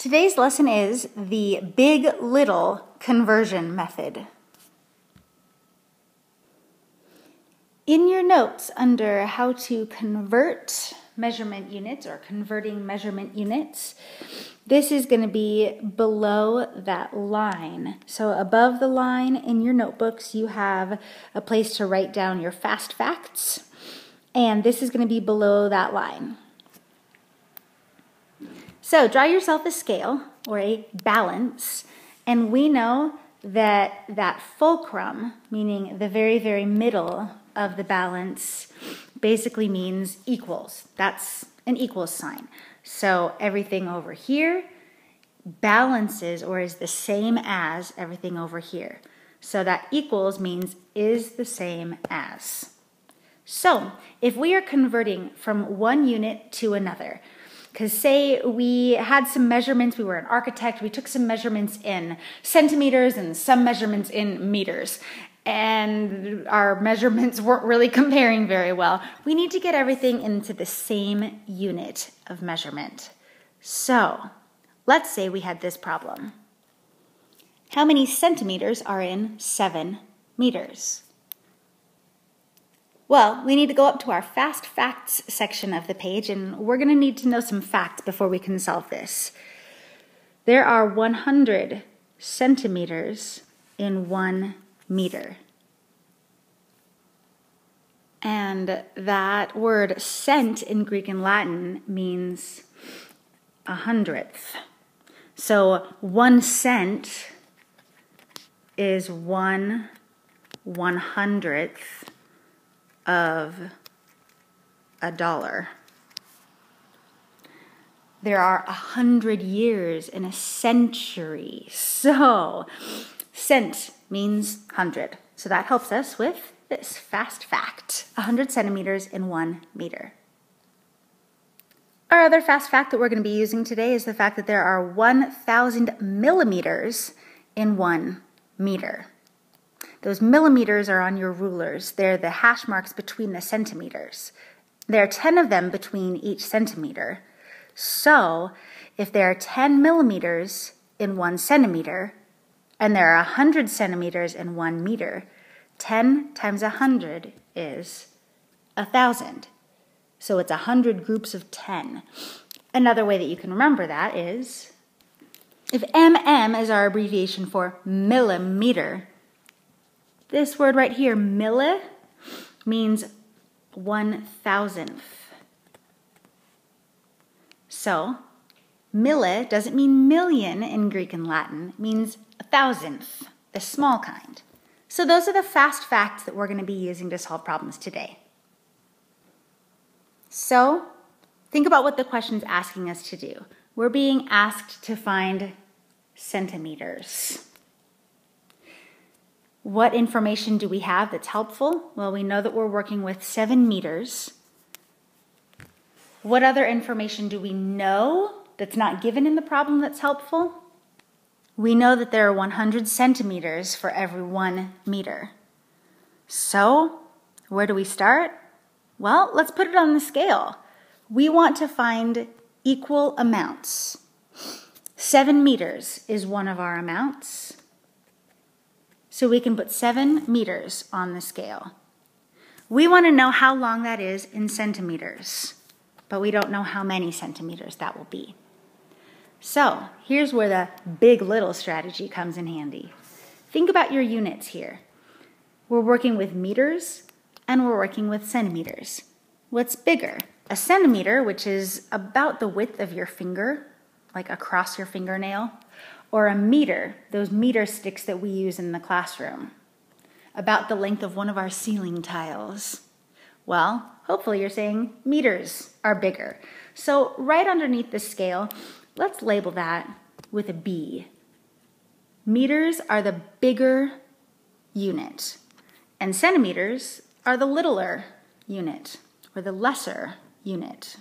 Today's lesson is the big-little conversion method. In your notes under how to convert measurement units or converting measurement units, this is going to be below that line. So above the line in your notebooks, you have a place to write down your fast facts, and this is going to be below that line. So draw yourself a scale or a balance, and we know that that fulcrum, meaning the very, very middle of the balance, basically means equals. That's an equals sign. So everything over here balances or is the same as everything over here. So that equals means is the same as. So if we are converting from one unit to another, because say we had some measurements, we were an architect, we took some measurements in centimeters and some measurements in meters, and our measurements weren't really comparing very well. We need to get everything into the same unit of measurement. So let's say we had this problem. How many centimeters are in 7 meters? Well, we need to go up to our fast facts section of the page, and we're going to need to know some facts before we can solve this. There are 100 centimeters in 1 meter. And that word cent in Greek and Latin means 100th. So 1 cent is 1/100th of $1. There are 100 years in a century. So cent means 100. So that helps us with this fast fact, 100 centimeters in 1 meter. Our other fast fact that we're going to be using today is the fact that there are 1,000 millimeters in 1 meter. Those millimeters are on your rulers. They're the hash marks between the centimeters. There are 10 of them between each centimeter. So if there are 10 millimeters in 1 centimeter, and there are 100 centimeters in 1 meter, 10 times 100 is 1,000. So it's 100 groups of 10. Another way that you can remember that is, if mm is our abbreviation for millimeter, this word right here, milli, means 1,000th. So milli doesn't mean million in Greek and Latin. It means 1,000th, the small kind. So those are the fast facts that we're going to be using to solve problems today. So think about what the question's asking us to do. We're being asked to find centimeters. What information do we have that's helpful? Well, we know that we're working with 7 meters. What other information do we know that's not given in the problem that's helpful? We know that there are 100 centimeters for every 1 meter. So, where do we start? Well, let's put it on the scale. We want to find equal amounts. 7 meters is one of our amounts. So we can put 7 meters on the scale. We want to know how long that is in centimeters, but we don't know how many centimeters that will be. So here's where the big-little strategy comes in handy. Think about your units here. We're working with meters and we're working with centimeters. What's bigger? A centimeter, which is about the width of your finger, like across your fingernail, or a meter, those meter sticks that we use in the classroom, about the length of one of our ceiling tiles. Well, hopefully you're saying meters are bigger. So right underneath the scale, let's label that with a B. Meters are the bigger unit, and centimeters are the littler unit, or the lesser unit.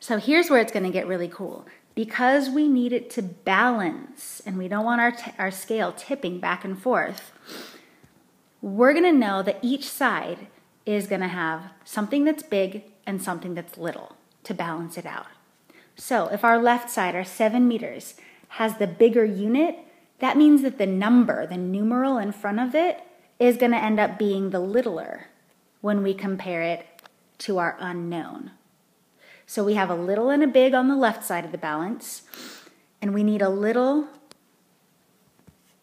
So here's where it's going to get really cool. Because we need it to balance and we don't want our scale tipping back and forth, we're going to know that each side is going to have something that's big and something that's little to balance it out. So if our left side, our 7 meters, has the bigger unit, that means that the number, the numeral in front of it, is going to end up being the littler when we compare it to our unknown. So we have a little and a big on the left side of the balance, and we need a little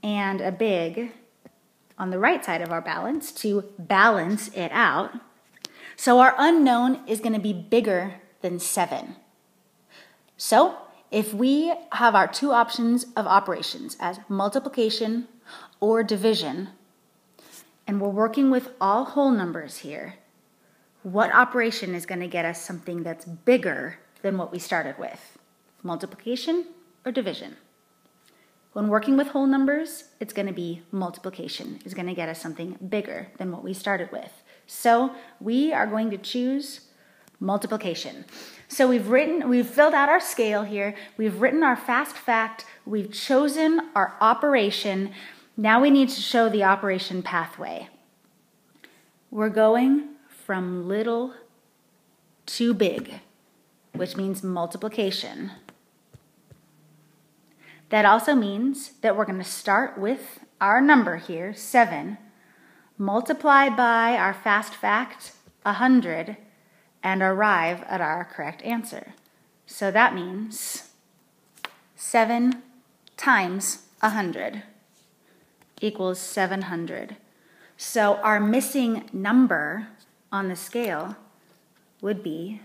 and a big on the right side of our balance to balance it out. So our unknown is going to be bigger than 7. So if we have our two options of operations as multiplication or division, and we're working with all whole numbers here, what operation is going to get us something that's bigger than what we started with? Multiplication or division? When working with whole numbers, it's going to be multiplication. It's going to get us something bigger than what we started with. So we are going to choose multiplication. So we've filled out our scale here. We've written our fast fact. We've chosen our operation. Now we need to show the operation pathway. We're going from little to big, which means multiplication. That also means that we're going to start with our number here, 7, multiply by our fast fact, 100, and arrive at our correct answer. So that means 7 times 100 equals 700. So our missing number on the scale would be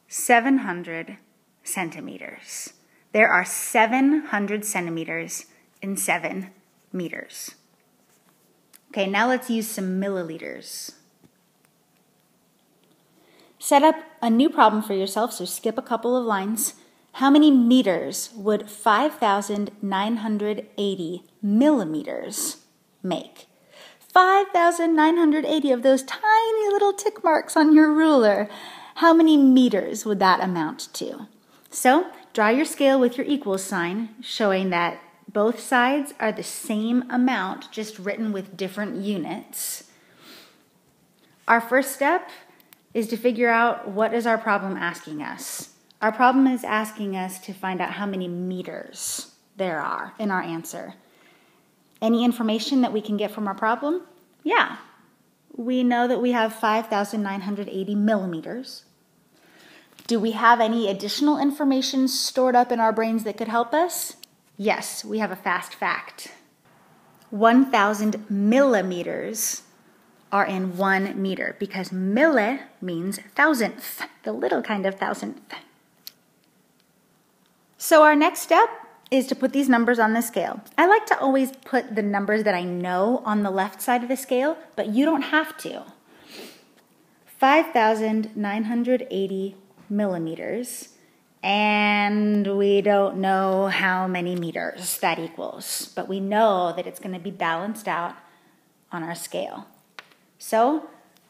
700 centimeters. There are 700 centimeters in 7 meters. Okay, now let's use some milliliters. Set up a new problem for yourself, so skip a couple of lines. How many meters would 5,980 millimeters make? 5,980 of those tiny little tick marks on your ruler. How many meters would that amount to? So, draw your scale with your equals sign, showing that both sides are the same amount, just written with different units. Our first step is to figure out what is our problem asking us. Our problem is asking us to find out how many meters there are in our answer. Any information that we can get from our problem? Yeah. We know that we have 5,980 millimeters. Do we have any additional information stored up in our brains that could help us? Yes, we have a fast fact. 1,000 millimeters are in 1 meter because mille means thousandth, the little kind of thousandth. So our next step is to put these numbers on the scale. I like to always put the numbers that I know on the left side of the scale, but you don't have to. 5,980 millimeters, and we don't know how many meters that equals, but we know that it's going to be balanced out on our scale. So,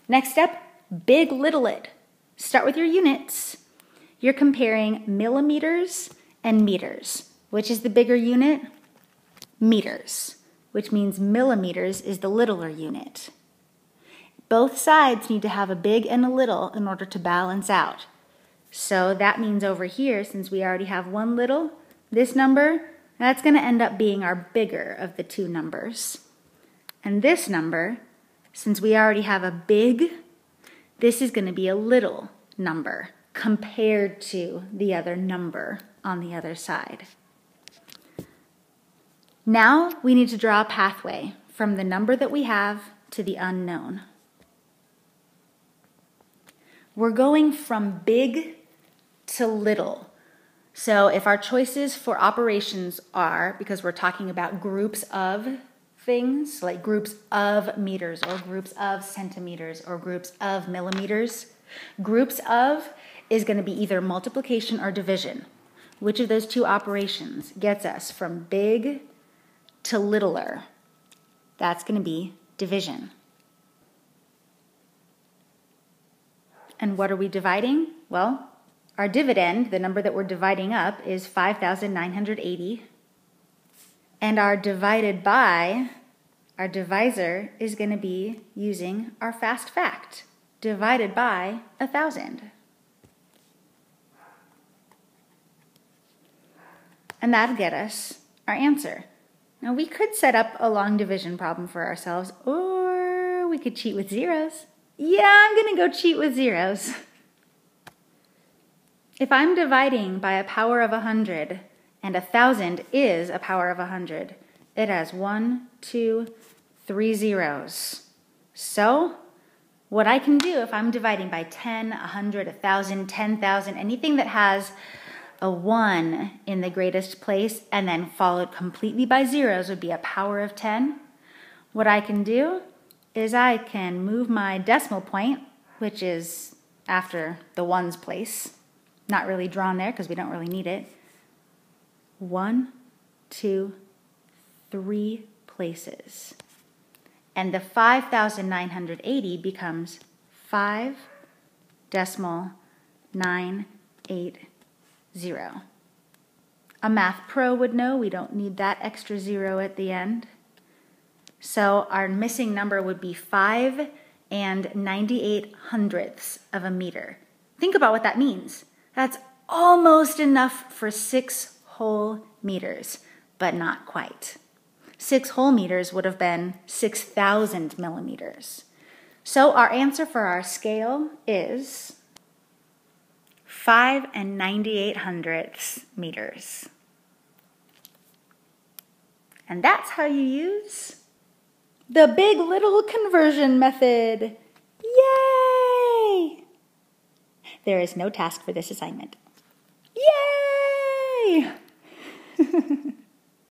next step, big little it. Start with your units. You're comparing millimeters and meters. Which is the bigger unit? Meters, which means millimeters is the littler unit. Both sides need to have a big and a little in order to balance out. So that means over here, since we already have one little, this number, that's going to end up being our bigger of the two numbers. And this number, since we already have a big, this is going to be a little number compared to the other number on the other side. Now we need to draw a pathway from the number that we have to the unknown. We're going from big to little. So if our choices for operations are, because we're talking about groups of things, like groups of meters or groups of centimeters or groups of millimeters, groups of is going to be either multiplication or division. Which of those two operations gets us from big to littler? That's going to be division. And what are we dividing? Well, our dividend, the number that we're dividing up, is 5,980. And our divided by, our divisor, is going to be using our fast fact, divided by 1,000. And that'll get us our answer. Now we could set up a long division problem for ourselves, or we could cheat with zeros. Yeah, I'm gonna go cheat with zeros. If I'm dividing by a power of 100, and 1,000 is a power of 100, it has 1, 2, 3 zeros. So, what I can do if I'm dividing by 10, 100, 1,000, 10,000, anything that has a 1 in the greatest place and then followed completely by zeros would be a power of 10. What I can do is I can move my decimal point, which is after the ones place, not really drawn there because we don't really need it, 1, 2, 3 places. And the 5,980 becomes 5.980. A math pro would know we don't need that extra zero at the end. So our missing number would be 5 98/100ths of a meter. Think about what that means. That's almost enough for 6 whole meters, but not quite. 6 whole meters would have been 6,000 millimeters. So our answer for our scale is 5 98/100ths meters. And that's how you use the big little conversion method. Yay! There is no task for this assignment. Yay!